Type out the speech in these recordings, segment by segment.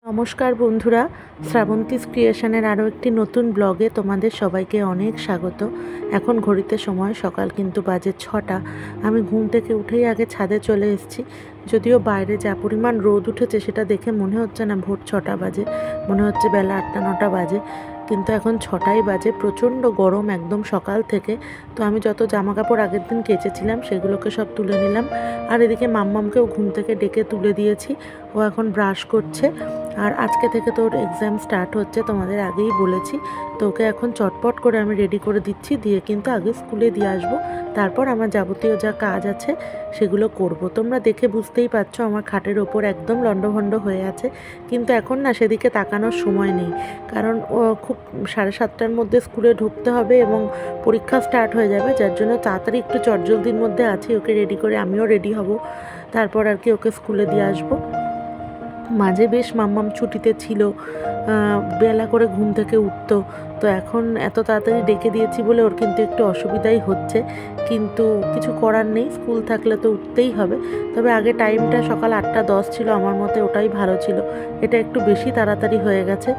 নমস্কার বন্ধুরা, শ্রাবন্তীস ক্রিয়েশনের আরও একটি নতুন ব্লগে তোমাদের সবাইকে অনেক স্বাগত। এখন ঘড়িতে সময় সকাল কিন্তু বাজে 6টা। আমি ঘুম থেকে উঠেই আগে ছাদে চলে এসেছি। যদিও বাইরে যা পরিমাণ রোদ উঠেছে সেটা দেখে মনে হচ্ছে না ভোর 6টা বাজে, মনে হচ্ছে বেলা 8টা-9টা বাজে, কিন্তু এখন 6টাই বাজে। প্রচণ্ড গরম একদম সকাল থেকে। তো আমি যত জামা কাপড় আগের দিন কেচেছিলাম সেগুলোকে সব তুলে নিলাম, আর এদিকে মাম্মামকেও ঘুম থেকে ডেকে তুলে দিয়েছি। ও এখন ব্রাশ করছে, আর আজকে থেকে তোর এক্সাম স্টার্ট হচ্ছে, তোমাদের আগেই বলেছি। তো ওকে এখন চটপট করে আমি রেডি করে দিচ্ছি, দিয়ে কিন্তু আগে স্কুলে দিয়ে আসবো, তারপর আমার যাবতীয় যা কাজ আছে সেগুলো করব। তোমরা দেখে বুঝতেই পারছো আমার খাটের ওপর একদম লণ্ডভণ্ড হয়ে আছে, কিন্তু এখন না সেদিকে তাকানোর সময় নেই, কারণ ও খুব 7:30টার মধ্যে স্কুলে ঢুকতে হবে এবং পরীক্ষা স্টার্ট হয়ে যাবে, যার জন্য তাড়াতাড়ি একটু চটজলদির মধ্যে আছি। ওকে রেডি করে আমিও রেডি হব, তারপর আর কি ওকে স্কুলে দিয়ে আসবো। মাঝে বেশ মাম্মাম ছুটিতে ছিল, বেলা করে ঘুম থেকে উঠতো, তো এখন এত তাড়াতাড়ি ডেকে দিয়েছি বলে ওর কিন্তু একটু অসুবিধাই হচ্ছে, কিন্তু কিছু করার নেই, স্কুল থাকলে তো উঠতেই হবে। তবে আগে টাইমটা সকাল 8টা 10 ছিল, আমার মতে ওটাই ভালো ছিল, এটা একটু বেশি তাড়াতাড়ি হয়ে গেছে।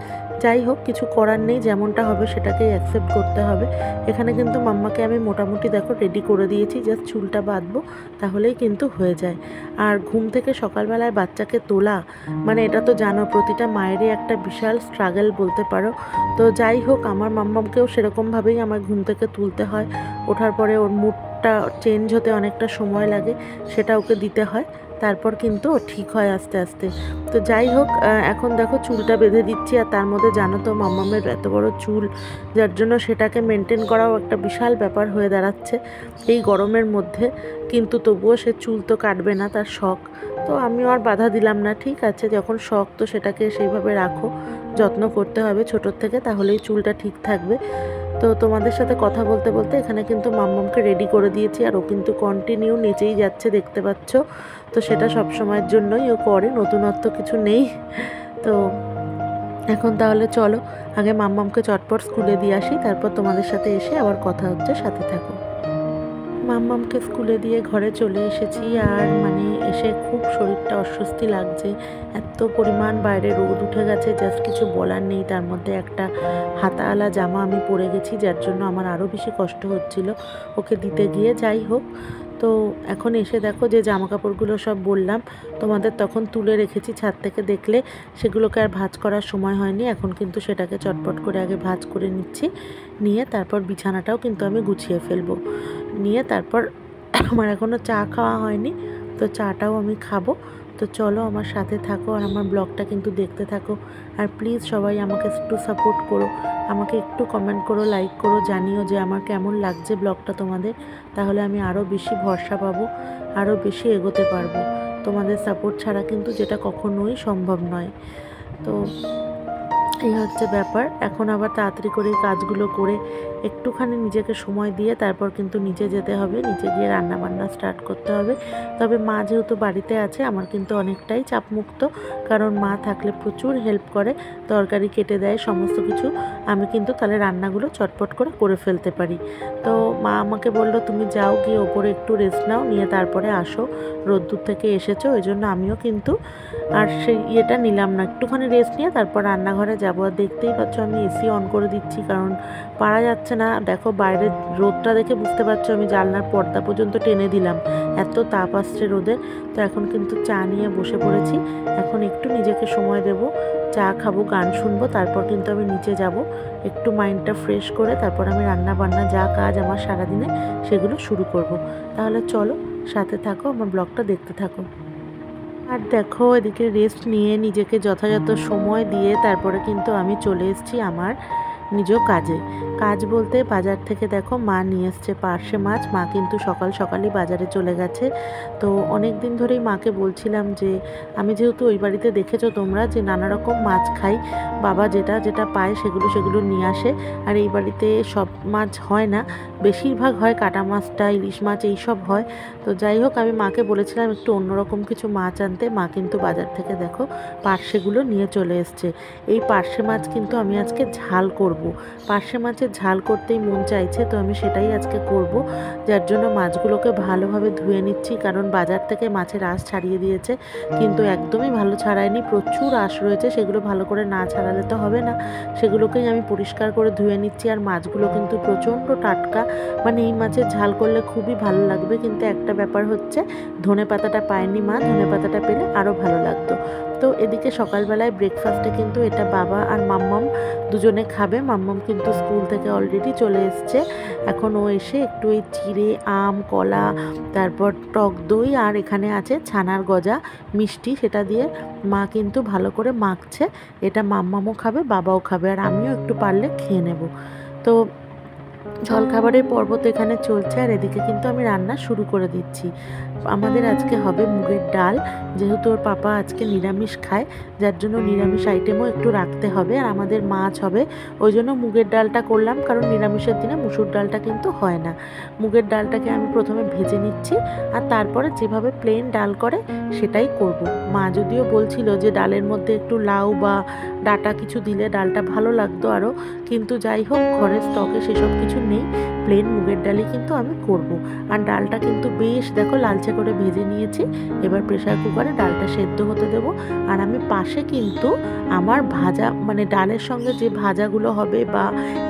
যাই হোক, কিছু করার নেই, যেমনটা হবে সেটাকেই অ্যাকসেপ্ট করতে হবে। এখানে কিন্তু মাম্মাকে আমি মোটামুটি দেখো রেডি করে দিয়েছি, জাস্ট চুলটা বাঁধবো তাহলেই কিন্তু হয়ে যায়। আর ঘুম থেকে সকালবেলায় বাচ্চাকে তোলা মানে এটা তো জানো প্রতিটা মায়েরই একটা বিশাল স্ট্রাগল বলতে পারো। তো যাই হোক, আমার মাম্মামকেও সেরকমভাবেই আমার ঘুম থেকে তুলতে হয়। ওঠার পরে ওর মুডটা চেঞ্জ হতে অনেকটা সময় লাগে, সেটা ওকে দিতে হয়, তারপর কিন্তু ও ঠিক হয় আস্তে আস্তে। তো যাই হোক, এখন দেখো চুলটা বেঁধে দিচ্ছি, আর তার মধ্যে জানো তো মাম্মামের এত বড় চুল, যার জন্য সেটাকে মেনটেন করাও একটা বিশাল ব্যাপার হয়ে দাঁড়াচ্ছে এই গরমের মধ্যে। কিন্তু তবুও সে চুল তো কাটবে না, তার শখ। তো আমিও আর বাধা দিলাম না, ঠিক আছে যখন শখ তো সেটাকে সেইভাবে রাখো, যত্ন করতে হবে ছোটোর থেকে, তাহলেই চুলটা ঠিক থাকবে। তো তোমাদের সাথে কথা বলতে বলতে এখানে কিন্তু মাম্মামকে রেডি করে দিয়েছি, আর ও কিন্তু কন্টিনিউ নেচেই যাচ্ছে, দেখতে পাচ্ছ। তো সেটা সব সময়ের জন্যই ও করে, নতুনত্ব কিছু নেই। তো এখন তাহলে চলো আগে মাম্মামকে চটপট স্কুলে দিয়ে আসি, তারপর তোমাদের সাথে এসে আবার কথা হচ্ছে, সাথে থাকো। মাম্মামকে স্কুলে দিয়ে ঘরে চলে এসেছি, আর মানে এসে খুব শরীরটা অস্বস্তি লাগছে, এত পরিমাণ বাইরে রোদ উঠে গেছে, জাস্ট কিছু বলার নেই। তার মধ্যে একটা হাতাওয়ালা জামা আমি পরে গেছি, যার জন্য আমার আরও বেশি কষ্ট হচ্ছিল ওকে দিতে গিয়ে। যাই হোক, তো এখন এসে দেখো যে জামা কাপড়গুলো সব বললাম তোমাদের তখন তুলে রেখেছি ছাদ থেকে, দেখলে সেগুলোকে আর ভাঁজ করার সময় হয়নি। এখন কিন্তু সেটাকে চটপট করে আগে ভাঁজ করে নিচ্ছি, নিয়ে তারপর বিছানাটাও কিন্তু আমি গুছিয়ে ফেলবো, নিয়ে তারপর আমার এখনও চা খাওয়া হয়নি, তো চাটাও আমি খাবো। তো চলো আমার সাথে থাকো, আর আমার ব্লগটা কিন্তু দেখতে থাকো। আর প্লিজ সবাই আমাকে একটু সাপোর্ট করো, আমাকে একটু কমেন্ট করো, লাইক করো, জানিও যে আমার কেমন লাগছে ব্লগটা তোমাদের, তাহলে আমি আরও বেশি ভরসা পাবো, আরও বেশি এগোতে পারবো। তোমাদের সাপোর্ট ছাড়া কিন্তু যেটা কখনোই সম্ভব নয়। তো এই হচ্ছে ব্যাপার। এখন আবার তাড়াতাড়ি করে কাজগুলো করে একটুখানি নিজেকে সময় দিয়ে তারপর কিন্তু নিচে যেতে হবে, নিচে গিয়ে রান্না বান্না স্টার্ট করতে হবে। তবে মা যেহেতু বাড়িতে আছে আমার কিন্তু অনেকটাই চাপমুক্ত, কারণ মা থাকলে প্রচুর হেল্প করে, তরকারি কেটে দেয়, সমস্ত কিছু। আমি কিন্তু তাহলে রান্নাগুলো চটপট করে ফেলতে পারি। তো মা আমাকে বললো তুমি যাও, গিয়ে ওপরে একটু রেস্ট নাও, নিয়ে তারপরে আসো, রোদ্দুর থেকে এসেছো, ওই জন্য আমিও কিন্তু আর সেই ইয়েটা নিলাম না, একটুখানি রেস্ট নিয়ে তারপর রান্নাঘরে যাবো। আর দেখতেই পাচ্ছ আমি এসি অন করে দিচ্ছি, কারণ পারা যাচ্ছে না। দেখো বাইরের রোদটা দেখে বুঝতে পারছো আমি জানলার পর্দা পর্যন্ত টেনে দিলাম, এত তাপ আসছে রোদের। তো এখন কিন্তু চা নিয়ে বসে পড়েছি, এখন একটু নিজেকে সময় দেব, চা খাবো, গান শুনবো, তারপর কিন্তু আমি নিচে যাব, একটু মাইন্ডটা ফ্রেশ করে তারপর আমি রান্না বান্না যা কাজ আমার সারাদিনে সেগুলো শুরু করব। তাহলে চলো সাথে থাকো, আমার ব্লগটা দেখতে থাকো। আর দেখো এদিকে রেস্ট নিয়ে নিজেকে যথাযথ সময় দিয়ে তারপরে কিন্তু আমি চলে এসেছি আমার নিজ কাজে। কাজ বলতে বাজার থেকে দেখো মা নিয়ে এসছে পার্শে মাছ, মা কিন্তু সকাল সকালই বাজারে চলে গেছে। তো অনেক দিন ধরেই মাকে বলছিলাম যে আমি যেহেতু ওই বাড়িতে দেখেছো তোমরা যে নানা রকম মাছ খাই, বাবা যেটা যেটা পায় সেগুলো নিয়ে আসে, আর এই বাড়িতে সব মাছ হয় না, বেশিরভাগ হয় কাটা মাছটা, ইলিশ মাছ এইসব হয়। তো যাই হোক, আমি মাকে বলেছিলাম একটু অন্যরকম কিছু মাছ আনতে, মা কিন্তু বাজার থেকে দেখো পার্শেগুলো নিয়ে চলে এসছে। এই পার্শে মাছ কিন্তু আমি আজকে ঝাল করব। করব। পার্শে মাছের ঝাল করতেই মন চাইছে, তো আমি সেটাই আজকে করব। যার জন্য মাছগুলোকে ভালোভাবে ধুয়ে নিচ্ছি, কারণ বাজার থেকে মাছের আঁশ ছাড়িয়ে দিয়েছে, কিন্তু একদমই ভালো ছাড়ায়নি, প্রচুর আঁশ রয়েছে, সেগুলো ভালো করে না ছাড়ালে তো হবে না। সেগুলোকেই আমি পরিষ্কার করে ধুয়ে নিচ্ছি। আর মাছগুলো কিন্তু প্রচণ্ড টাটকা, মানে এই মাছের ঝাল করলে খুবই ভালো লাগবে। কিন্তু একটা ব্যাপার হচ্ছে, ধনেপাতাটা পায়নি মা, ধনেপাতাটা পেলে আরও ভালো লাগতো। তো এদিকে সকালবেলায় ব্রেকফাস্টে কিন্তু এটা বাবা আর মাম্মাম দুজনে খাবে। মাম্মাম কিন্তু স্কুল থেকে অলরেডি চলে এসছে। এখন ও এসে একটু এই চিড়ে, আম, কলা, তারপর টক দই, আর এখানে আছে ছানার গজা মিষ্টি, সেটা দিয়ে মা কিন্তু ভালো করে মাখছে। এটা মাম্মামও খাবে, বাবাও খাবে, আর আমিও একটু পারলে খেয়ে নেব। তো জলখাবারের পর্ব তো এখানে চলছে, আর এদিকে কিন্তু আমি রান্না শুরু করে দিচ্ছি। আমাদের আজকে হবে মুগের ডাল, যেহেতু ওর পাপা আজকে নিরামিষ খায়, যার জন্য নিরামিষ আইটেমও একটু রাখতে হবে। আর আমাদের মাছ হবে, ওই জন্য মুগের ডালটা করলাম, কারণ নিরামিষের দিনে মুসুর ডালটা কিন্তু হয় না। মুগের ডালটাকে আমি প্রথমে ভেজে নিচ্ছি, আর তারপরে যেভাবে প্লেন ডাল করে সেটাই করব। মা যদিও বলছিল যে ডালের মধ্যে একটু লাউ বা ডাটা কিছু দিলে ডালটা ভালো লাগতো আরও, কিন্তু যাই হোক, ঘরের স্টকে সেসব কিছু নেই, প্লেন মুগের ডালই কিন্তু আমি করব। আর ডালটা কিন্তু বেশ দেখো লালচে করে ভেজে নিয়েছি। এবার প্রেসার কুকারে ডালটা সেদ্ধ হতে দেবো। আর আমি পাশে কিন্তু আমার ভাজা, মানে ডালের সঙ্গে যে ভাজাগুলো হবে, বা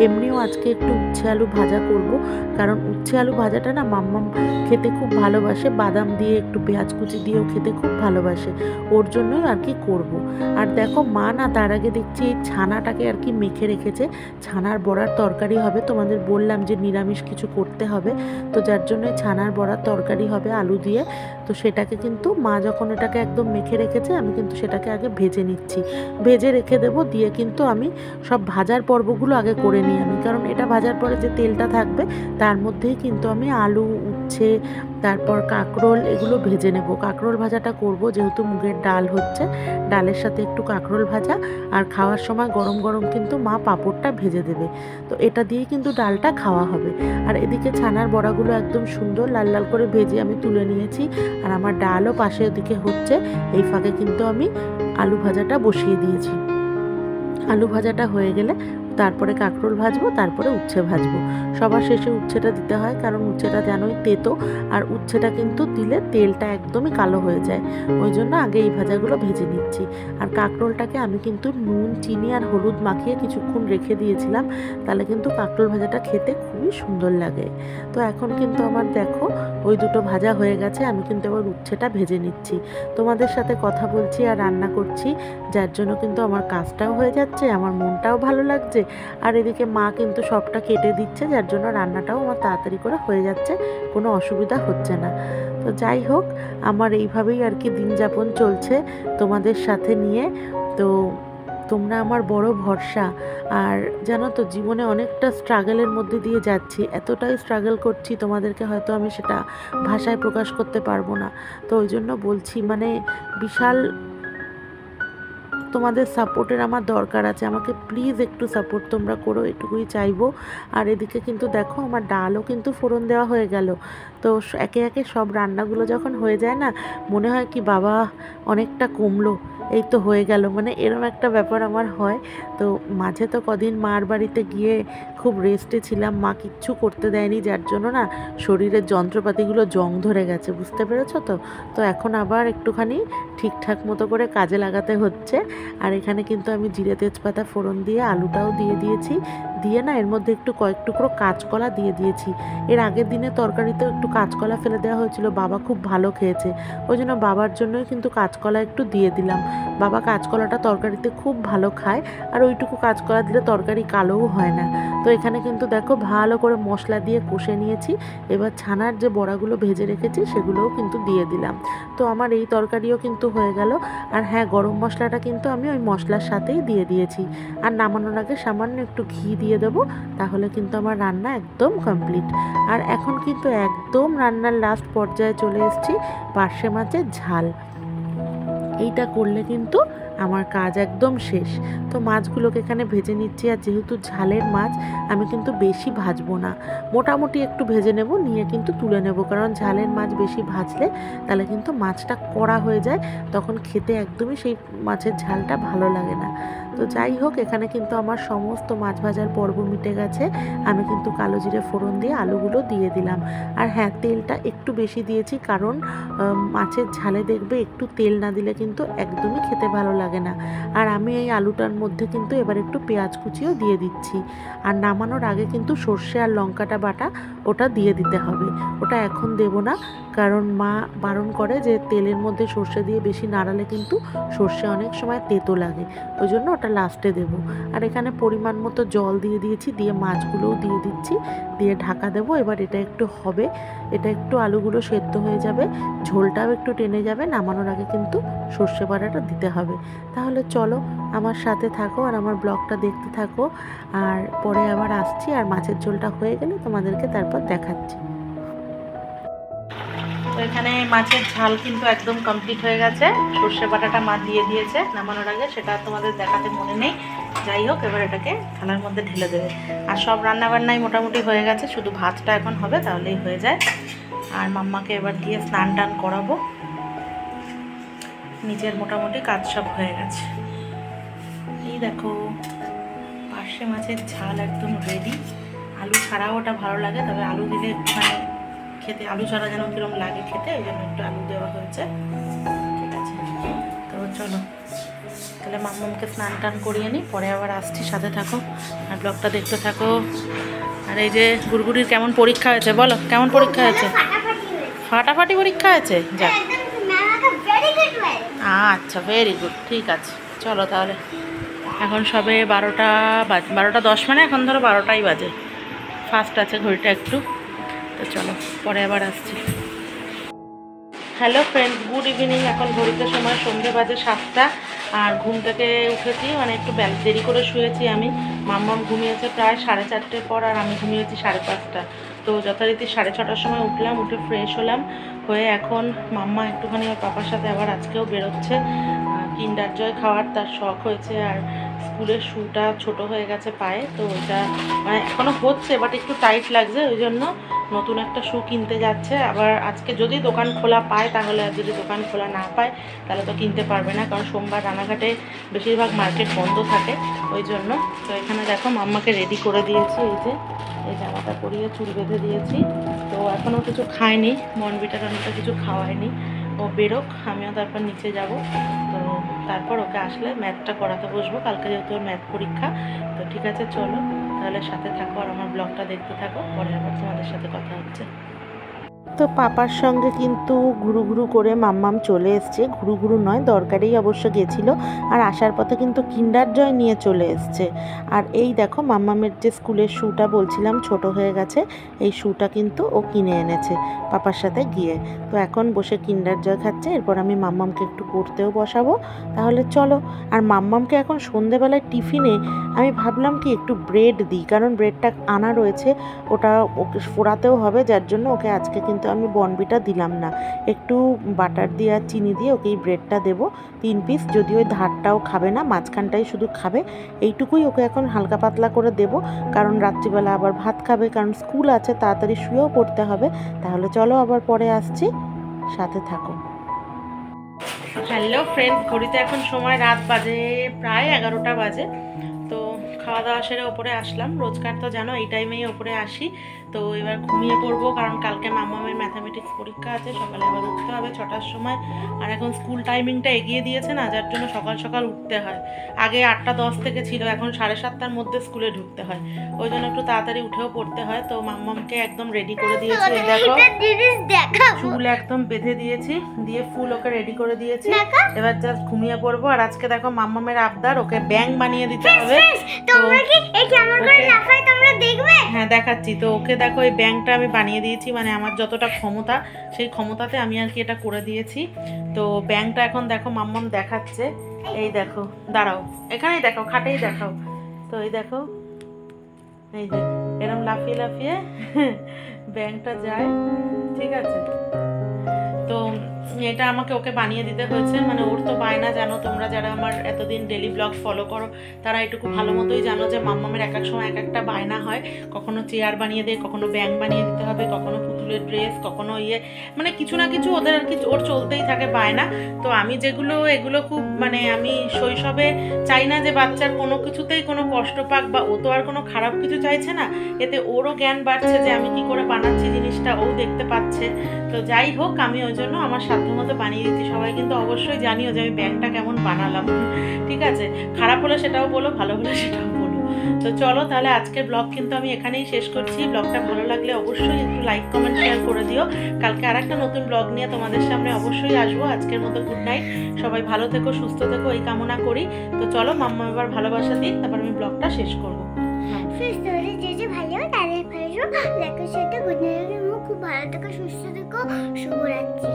এমনিও আজকে একটু উচ্ছে আলু ভাজা করব, কারণ উচ্ছে আলু ভাজাটা না মাম্মাম খেতে খুব ভালোবাসে, বাদাম দিয়ে একটু পেঁয়াজ কুচি দিয়েও খেতে খুব ভালোবাসে, ওর জন্যই আর কি করব। আর দেখো মা না তার আগে দেখছি এই ছানাটাকে আর কি মেখে রেখেছে, ছানার বড়ার তরকারি হবে। তোমাদের বললাম যে নিরামিষ কিছু করতে হবে, তো যার জন্য ছানার বড়ার তরকারি হবে আলু দিয়ে। তো সেটাকে কিন্তু মা যখন এটাকে একদম মেখে রেখেছে, আমি কিন্তু সেটাকে আগে ভেজে নিচ্ছি, ভেজে রেখে দেবো। দিয়ে কিন্তু আমি সব ভাজার পর্বগুলো আগে করে নিই আমি, কারণ এটা ভাজার পরে যে তেলটা থাকবে তার মধ্যেই কিন্তু আমি আলু, উচ্ছে, তারপর কাঁকরোল এগুলো ভেজে নেব। কাঁকরোল ভাজাটা করব, যেহেতু মুগের ডাল হচ্ছে, ডালের সাথে একটু কাঁকরোল ভাজা। আর খাওয়ার সময় গরম গরম কিন্তু মা পাঁপড়টা ভেজে দেবে, তো এটা দিয়ে কিন্তু ডালটা খাওয়া হবে। আর এদিকে ছানার বড়াগুলো একদম সুন্দর লাল লাল করে ভেজে আমি তুলে নিয়েছি, আর আমার ডালও পাশে ওদিকে হচ্ছে। এই ফাঁকে কিন্তু আমি আলু ভাজাটা বসিয়ে দিয়েছি। আলু ভাজাটা হয়ে গেলে তারপরে কাঁকরোল ভাজবো, তারপরে উচ্ছে ভাজবো। সবার শেষে উচ্ছেটা দিতে হয়, কারণ উচ্ছেটা জানোই তেতো, আর উচ্ছেটা কিন্তু দিলে তেলটা একদমই কালো হয়ে যায়, ওই জন্য আগে এই ভাজাগুলো ভেজে নিচ্ছি। আর কাঁকরোলটাকে আমি কিন্তু নুন, চিনি আর হলুদ মাখিয়ে কিছুক্ষণ রেখে দিয়েছিলাম, তাহলে কিন্তু কাঁকরোল ভাজাটা খেতে খুবই সুন্দর লাগে। তো এখন কিন্তু আমার দেখো ওই দুটো ভাজা হয়ে গেছে, আমি কিন্তু এবার উচ্ছেটা ভেজে নিচ্ছি। তোমাদের সাথে কথা বলছি আর রান্না করছি, যার জন্য কিন্তু আমার কাজটাও হয়ে যাচ্ছে, আমার মনটাও ভালো লাগছে। আর এদিকে মা কিন্তু সবটা কেটে দিচ্ছে, যার জন্য রান্নাটাও আমার তাড়াতাড়ি করে হয়ে যাচ্ছে, কোনো অসুবিধা হচ্ছে না। তো যাই হোক, আমার এইভাবেই আর কি দিন যাপন চলছে তোমাদের সাথে নিয়ে। তো তোমরা আমার বড় ভরসা। আর জানো তো, জীবনে অনেকটা স্ট্রাগলের মধ্যে দিয়ে যাচ্ছি, এতটাই স্ট্রাগল করছি, তোমাদেরকে হয়তো আমি সেটা ভাষায় প্রকাশ করতে পারবো না। তো ওই জন্য বলছি, মানে বিশাল তোমাদের সাপোর্টের আমার দরকার আছে, আমাকে প্লিজ একটু সাপোর্ট তোমরা করো, এটুকুই চাইবো। আর এদিকে কিন্তু দেখো আমার ডালও কিন্তু ফোড়ন দেওয়া হয়ে গেল। তো একে একে সব রান্নাগুলো যখন হয়ে যায় না, মনে হয় কি বাবা অনেকটা কমলো, এই তো হয়ে গেল, মানে এরম একটা ব্যাপার আমার হয়। তো মাঝে তো কদিন মার বাড়িতে গিয়ে খুব রেস্টে ছিলাম, মা কিচ্ছু করতে দেয়নি, যার জন্য না শরীরের যন্ত্রপাতিগুলো জং ধরে গেছে, বুঝতে পেরেছো তো। তো এখন আবার একটুখানি ঠিকঠাক মতো করে কাজে লাগাতে হচ্ছে। আর এখানে কিন্তু আমি জিরে তেজপাতা ফোড়ন দিয়ে আলুটাও দিয়ে দিয়েছি, দিয়ে না এর মধ্যে একটু কয়েক টুকরো কাঁচকলা দিয়ে দিয়েছি। এর আগের দিনে তরকারিতেও একটু কাঁচকলা ফেলে দেওয়া হয়েছিল, বাবা খুব ভালো খেয়েছে, ওই জন্য বাবার জন্যই কিন্তু কাঁচকলা একটু দিয়ে দিলাম। বাবা কাঁচকলাটা তরকারিতে খুব ভালো খায়, আর ওইটুকু কাঁচকলা দিলে তরকারি কালোও হয় না। তো এখানে কিন্তু দেখো ভালো করে মশলা দিয়ে কষে নিয়েছি। এবার ছানার যে বড়াগুলো ভেজে রেখেছি সেগুলোও কিন্তু দিয়ে দিলাম। তো আমার এই তরকারিও কিন্তু হয়ে গেল। আর হ্যাঁ, গরম মশলাটা কিন্তু আমি ওই মশলার সাথেই দিয়ে দিয়েছি। আর নামানোর আগে সামান্য একটু ঘি দিয়ে দেবো, তাহলে কিন্তু আমার রান্না একদম কমপ্লিট। আর এখন কিন্তু একদম রান্নার লাস্ট পর্যায়ে চলে এসেছি, পার্শে মাছের ঝাল। এইটা করলে কিন্তু আমার কাজ একদম শেষ। তো মাছগুলোকে এখানে ভেজে নিচ্ছি, আর যেহেতু ঝালের মাছ আমি কিন্তু বেশি ভাজবো না, মোটামুটি একটু ভেজে নেব, নিয়ে কিন্তু তুলে নেব, কারণ ঝালের মাছ বেশি ভাজলে তাহলে কিন্তু মাছটা কড়া হয়ে যায়, তখন খেতে একদমই সেই মাছের ঝালটা ভালো লাগে না। তো যাই হোক, এখানে কিন্তু আমার সমস্ত মাছ ভাজার পর্ব মিটে গেছে। আমি কিন্তু কালো জিরে ফোড়ন দিয়ে আলুগুলো দিয়ে দিলাম। আর হ্যাঁ, তেলটা একটু বেশি দিয়েছি, কারণ মাছের ঝালে দেখবে একটু তেল না দিলে কিন্তু একদমই খেতে ভালো লাগে না। আর আমি এই আলুটার মধ্যে কিন্তু এবার একটু পেঁয়াজ কুচিও দিয়ে দিচ্ছি। আর নামানোর আগে কিন্তু সর্ষে আর লঙ্কাটা বাটা ওটা দিয়ে দিতে হবে। ওটা এখন দেব না, কারণ মা বারণ করে যে তেলের মধ্যে সর্ষে দিয়ে বেশি নাড়ালে কিন্তু সর্ষে অনেক সময় তেতো লাগে, ওই জন্য ওটা লাস্টে দেব। আর এখানে পরিমাণ মতো জল দিয়ে দিয়েছি, দিয়ে মাছগুলোও দিয়ে দিচ্ছি, দিয়ে ঢাকা দেবো। এবার এটা একটু হবে, এটা একটু আলুগুলো সেদ্ধ হয়ে যাবে, ঝোলটাও একটু টেনে যাবে, নামানোর আগে কিন্তু সর্ষে বাটাটা দিতে হবে। তাহলে চলো আমার সাথে থাকো আর আমার ব্লগটা দেখতে থাকো, আর পরে আবার আসছি, আর মাছের ঝোলটা হয়ে গেলে তোমাদেরকে তারপর দেখাচ্ছি। তো এখানে মাছের ঝাল কিন্তু একদম কমপ্লিট হয়ে গেছে। সর্ষে বাটাটা মা দিয়ে দিয়েছে নামানোর আগে, সেটা তোমাদের দেখাতে মনে নেই। যাই হোক, এবার এটাকে থালার মধ্যে ঢেলে দেবে। আর সব রান্নাবান্নাই মোটামুটি হয়ে গেছে, শুধু ভাতটা এখন হবে, তাহলেই হয়ে যায়। আর মাম্মাকে এবার দিয়ে স্নান টান করাবো। নিজের মোটামুটি কাজ সব হয়ে গেছে। এই দেখো, পার্শে মাছের ঝাল একদম রেডি। আলু ছাড়াও ওটা ভালো লাগে, তবে আলু দিলে একটুখানি খেতে, আলু ছাড়া যেন কীরকম লাগে খেতে, ওই জন্য একটু আলু দেওয়া হয়েছে। ঠিক আছে, তো চলো তাহলে মাম্মামকে স্নান টান করিয়ে নিই, পরে আবার আসছি, সাথে থাকো আর ব্লগটা দেখতে থাকো। আর এই যে গুড়গুড়ির কেমন পরীক্ষা হয়েছে বলো, কেমন পরীক্ষা হয়েছে? ফাটাফাটি পরীক্ষা হয়েছে, যাক আচ্ছা, ভেরি গুড, ঠিক আছে। চলো তাহলে, এখন সবে 12:10, মানে এখন ধরো 12টাই বাজে, ফাস্ট আছে ঘড়িটা একটু। তো চলো পরে আবার আসছি। Hello friends, good evening. এখন ঘড়িতে সময় সন্ধ্যে বাজে 7টা, আর ঘুম থেকে উঠেছি, মানে একটু দেরি করে শুয়েছি আমি। মাম্মাম ঘুমিয়েছে প্রায় 4:30 পর, আর আমি ঘুমিয়েছি 5:30। তো যথারীতি 6:30টার সময় উঠলাম, উঠে ফ্রেশ হলাম, হয়ে এখন মাম্মা একটুখানি ওর পাপার সাথে আবার আজকেও বেরোচ্ছে। কিন্ডার জয় খাওয়ার তার শখ হয়েছে, আর স্কুলের শ্যুটা ছোট হয়ে গেছে পায়ে, তো ওইটা মানে এখনও হচ্ছে, বাট একটু টাইট লাগছে, ওই জন্য নতুন একটা শ্যু কিনতে যাচ্ছে। আবার আজকে যদি দোকান খোলা পায় তাহলে, আর যদি দোকান খোলা না পায় তাহলে তো কিনতে পারবে না, কারণ সোমবার রানাঘাটে বেশিরভাগ মার্কেট বন্ধ থাকে, ওই জন্য। তো এখানে দেখো মাম্মাকে রেডি করে দিয়েছি, এই জামাটা পরিয়ে চুল বেঁধে দিয়েছি। তো এখনও কিছু খায়নি, মনবিটা কিছু খাওয়ায়নি। ও বেরোক, আমিও তারপর নিচে যাব। তো তারপর ওকে আসলে ম্যাথটা করাতে বসবো, কালকে যেহেতু ওর ম্যাথ পরীক্ষা। তো ঠিক আছে, চলো তাহলে সাথে থাকো আর আমার ব্লগটা দেখতে থাকো, পরে আবার তোমাদের সাথে কথা হচ্ছে। তো পাপার সঙ্গে কিন্তু ঘুরু ঘুরু করে মাম্মাম চলে এসছে, ঘুরু ঘুরু নয়, দরকারেই অবশ্য গেছিলো। আর আসার পথে কিন্তু কিন্ডার জয় নিয়ে চলে এসছে। আর এই দেখো মাম্মামের যে স্কুলের শ্যুটা বলছিলাম ছোট হয়ে গেছে, এই শ্যুটা কিন্তু ও কিনে এনেছে পাপার সাথে গিয়ে। তো এখন বসে কিন্ডার জয় খাচ্ছে, এরপর আমি মাম্মামকে একটু পড়তেও বসাবো। তাহলে চলো। আর মাম্মামকে এখন সন্ধেবেলায় টিফিনে আমি ভাবলাম কি একটু ব্রেড দিই, কারণ ব্রেডটা আনা রয়েছে, ওটা ওকে ফোড়াতেও হবে, যার জন্য ওকে আজকে কিন্তু আমি বনবিটা দিলাম না, একটু বাটার দিয়ে আর চিনি দিয়ে ওকে এই ব্রেডটা দেবো 3 পিস। যদি ওই ধারটাও খাবে না, মাঝখানটাই শুধু খাবে, এইটুকুই ওকে এখন হালকা পাতলা করে দেব, কারণ রাত্রিবেলা আবার ভাত খাবে, কারণ স্কুল আছে, তাড়াতাড়ি শুয়েও পড়তে হবে। তাহলে চলো আবার পরে আসছি, সাথে থাকো। হ্যালো ফ্রেন্ডস, ঘড়িতে এখন সময় রাত বাজে প্রায় 11টা বাজে। তো খাওয়া দাওয়া সেরে ওপরে আসলাম, রোজকার তো জানো এই টাইমেই ওপরে আসি। তো এবার ঘুমিয়ে পড়বো, কারণ কালকে মাম্মামের ম্যাথামেটিক্স পরীক্ষা আছে, সকালে আবার উঠতে হবে 6টার সময়। আর এখন স্কুল টাইমিংটা এগিয়ে দিয়েছে না, যার জন্য সকাল সকাল উঠতে হয়। আগে 8:10 থেকে ছিল, এখন 7:30টার মধ্যে স্কুলে ঢুকতে হয়, ওই জন্য একটু তাড়াতাড়ি উঠেও পড়তে হয়। তো মাম্মামকে একদম রেডি করে দিয়েছি, দেখো চুল একদম বেঁধে দিয়েছি, দিয়ে ফুল ওকে রেডি করে দিয়েছি, এবার জাস্ট ঘুমিয়ে পড়বো। আর আজকে দেখো মাম্মামের আবদার, ওকে ব্যাং বানিয়ে দিতে হবে। হ্যাঁ দেখাচ্ছি। তো ওকে দেখো এই ব্যাংটা আমি বানিয়ে দিয়েছি, মানে আমার যতটা ক্ষমতা সেই ক্ষমতাতে আমি আর কি এটা করে দিয়েছি। তো ব্যাংটা এখন দেখো মাম্মাম দেখাচ্ছে, এই দেখো, দাঁড়াও এখানেই দেখো, খাটেই দেখাও। তো এই দেখো, এই যে এরকম লাফিয়ে লাফিয়ে ব্যাংটা যায়, ঠিক আছে। তো এটা আমাকে ওকে বানিয়ে দিতে হয়েছে, মানে ওর তো বায়না, জানো তোমরা যারা আমার এতদিন ডেলি ব্লগ ফলো করো তারা এটুকু ভালো মতোই জানো যে মাম্মামের এক এক সময় এক একটা বায়না হয়। কখনো চেয়ার বানিয়ে দেয়, কখনো ব্যাং বানিয়ে দিতে হবে, কখনো পুতুলের ড্রেস, কখনো মানে কিছু না কিছু ওদের আর কি ওর চলতেই থাকে বায়না। তো আমি এগুলো খুব মানে আমি শৈশবে চাই না যে বাচ্চার কোনো কিছুতেই কোনো কষ্ট পাক, বা ও তো আর কোনো খারাপ কিছু চাইছে না, এতে ওরও জ্ঞান বাড়ছে যে আমি কি করে বানাচ্ছি জিনিসটা, ও দেখতে পাচ্ছে। তো যাই হোক, আমি ওই জন্য আমার সাধ্যমতো বানিয়ে দিচ্ছি। সবাই কিন্তু অবশ্যই জানিও যে আমি ব্যাংকটা কেমন বানালাম, ঠিক আছে? খারাপ হলে সেটাও বলো, ভালো হলে সেটাও বলো। তো চলো তাহলে আজকের ব্লগ কিন্তু আমি এখানেই শেষ করছি। ব্লগটা ভালো লাগলে অবশ্যই একটু লাইক কমেন্ট শেয়ার করে দিও। কালকে আর একটা নতুন ব্লগ নিয়ে তোমাদের সামনে অবশ্যই আসবো। আজকের মতো গুড নাইট, সবাই ভালো থেকো, সুস্থ থেকো, এই কামনা করি। তো চলো মাম্মা এবার ভালোবাসা দিই, তারপর আমি ব্লগটা শেষ করবো। যে ভালো তাদের ভালো লাইকের সাথে গুড নাইট। খুব ভালো থেকো, সুস্থ থেকো, শুভরাত্রি।